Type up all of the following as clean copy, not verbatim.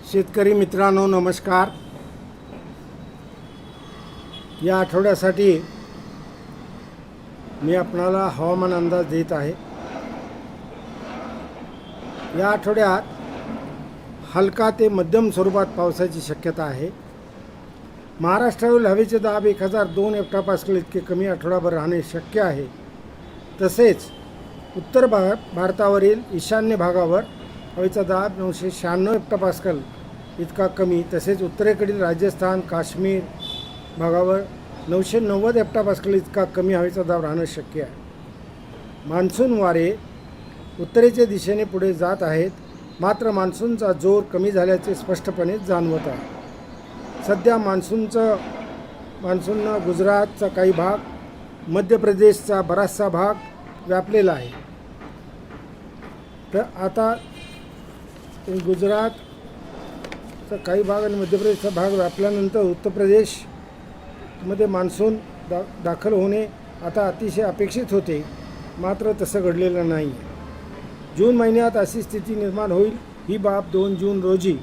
शेतकरी मित्रांनो नमस्कार। या आठवड्यासाठी मी आपणाला हवामान अंदाज देत आहे। या आठवड्यात हलका ते मध्यम स्वरूपात पावसाची शक्यता आहे। महाराष्ट्रावरील हवेचे दाब 1002 हेक्टोपास्कल इतके कमी आठवडाभर राहणे शक्य आहे। तसेच उत्तर भारतावरील ईशान्य भागावर हवेचा दाब 996 हेक्टोपास्कल इतका कमी, तसेच उत्तरेकडील राजस्थान काश्मीर भागावर 990 हेक्टोपास्कल इतका कमी हवेचा दाब राहणं शक्य आहे। मान्सून वारे उत्तरेच्या दिशेने पुढे जात आहेत, मात्र मान्सूनचा जोर कमी झाल्याचे स्पष्टपणे जाणवत आहे। सध्या मान्सूननं गुजरातचा काही भाग, मध्य प्रदेशचा बराचसा भाग व्यापलेला आहे। तर आता गुजरातचा काही भाग आणि मध्य प्रदेशचा भाग व्यापल्यानंतर उत्तर प्रदेशमध्ये मान्सून दाखल होणे आता अतिशय अपेक्षित होते, मात्र तसं घडलेलं नाही। जून महिन्यात अशी स्थिती निर्माण होईल ही बाब 2 जून रोजी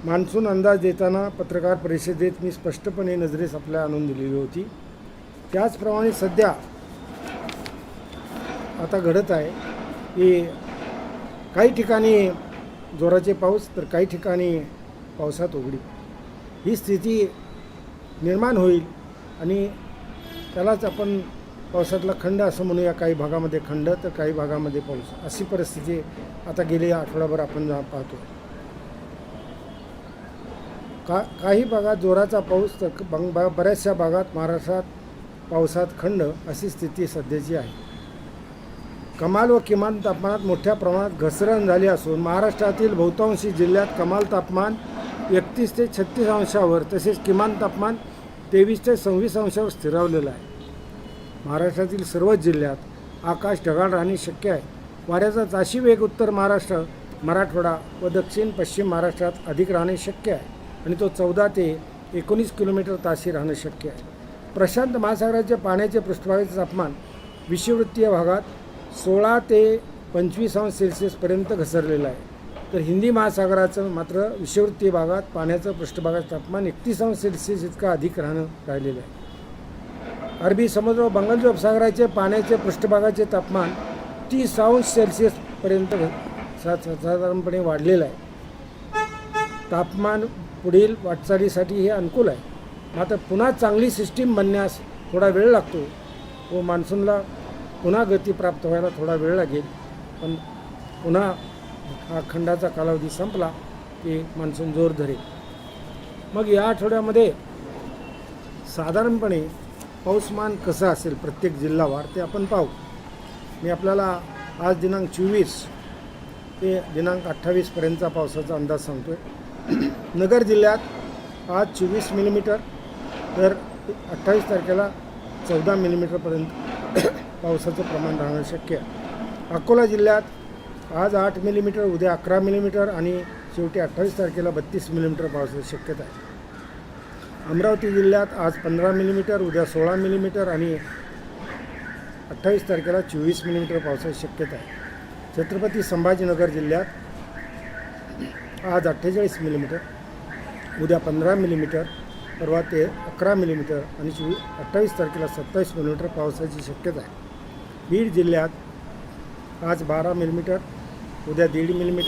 मान्सून अंदाज देताना पत्रकार परिषदेत मी स्पष्टपणे नजरेस आपल्या आणून दिलेली होती। त्याचप्रमाणे सध्या आता घडत आहे की काही ठिकाणी जोराचे पाऊस तर काही ठिकाणी पावसात उघडी ही स्थिती निर्माण होईल आणि त्यालाच आपण पावसातला खंड असं म्हणूया। काही भागामध्ये खंड तर काही भागामध्ये पाऊस, अशी परिस्थिती आता गेल्या आठवड्याभर आपण पाहतो। काही भागात जोराचा पाऊस तर बऱ्याचशा भागात महाराष्ट्रात पावसात खंड, अशी स्थिती सध्याची आहे। कमाल व किमान तापमानात मोठ्या प्रमाणात घसरण झाली असून महाराष्ट्रातील बहुतांशी जिल्ह्यात कमाल तापमान 31 ते 36 अंशावर तसेच किमान तापमान 23 ते 26 अंशावर स्थिरावलेलं आहे। महाराष्ट्रातील सर्वच जिल्ह्यात आकाश ढगाळ राहणे शक्य आहे। वाऱ्याचा ताशी वेग उत्तर महाराष्ट्र, मराठवाडा व दक्षिण पश्चिम महाराष्ट्रात अधिक राहणे शक्य आहे आणि तो 14 ते 19 किलोमीटर ताशी राहणं शक्य आहे। प्रशांत महासागराच्या पाण्याचे पृष्ठभागाचे तापमान विषुववृत्तीय भागात 16 ते 25 अंश सेल्सिअसपर्यंत घसरलेलं आहे, तर हिंदी महासागराचं मात्र विषुववृत्तीय भागात पाण्याचं पृष्ठभागाचं तापमान 31 अंश सेल्सिअस इतका अधिक राहिलेलं आहे। अरबी समुद्र व बंगालच्या उपसागराचे पाण्याचे पृष्ठभागाचे तापमान 30 अंश सेल्सिअसपर्यंत साधारणपणे वाढलेलं आहे। तापमान पुढील वाटचालीसाठी हे अनुकूल आहे, मात्र पुन्हा चांगली सिस्टीम बनण्यास थोडा वेळ लागतो व मान्सूनला पुन्हा गती प्राप्त व्हायला थोडा वेळ लागेल। पण पुन्हा हा खंडाचा कालावधी संपला की मान्सून जोर धरेल। मग या आठवड्यामध्ये साधारणपणे पाऊसमान कसं असेल प्रत्येक जिल्हावार ते आपण पाहू। मी आपल्याला आज दिनांक 24 ते दिनांक 28पर्यंतचा पावसाचा अंदाज सांगतो आहे। नगर जिल्ह्यात आज 24 मिलीमीटर तर 28 तारखेला 14 मिलीमीटरपर्यंत पावसाचं प्रमाण राहणं शक्य आहे। अकोला जिल्ह्यात आज 8 मिलीमीटर, उद्या 11 मिलीमीटर आणि शेवटी 28 तारखेला 32 मिलीमीटर पावसाची शक्यता आहे। अमरावती जिल्ह्यात आज 15 मिलीमीटर, उद्या 16 मिलीमीटर आणि 28 तारखेला 24 मिलीमीटर पावसाची शक्यता आहे। छत्रपती संभाजीनगर जिल्ह्यात आज 48 मिलीमीटर, उद्या 15 मिलीमीटर, परवा ते 11 मिलीमीटर आणि 28 तारखेला 27 मिलीमीटर पावसाची शक्यता आहे। बीड जिल्ह्यात आज 12 मिलीमीटर, उद्या 1.5 मिलीमीटर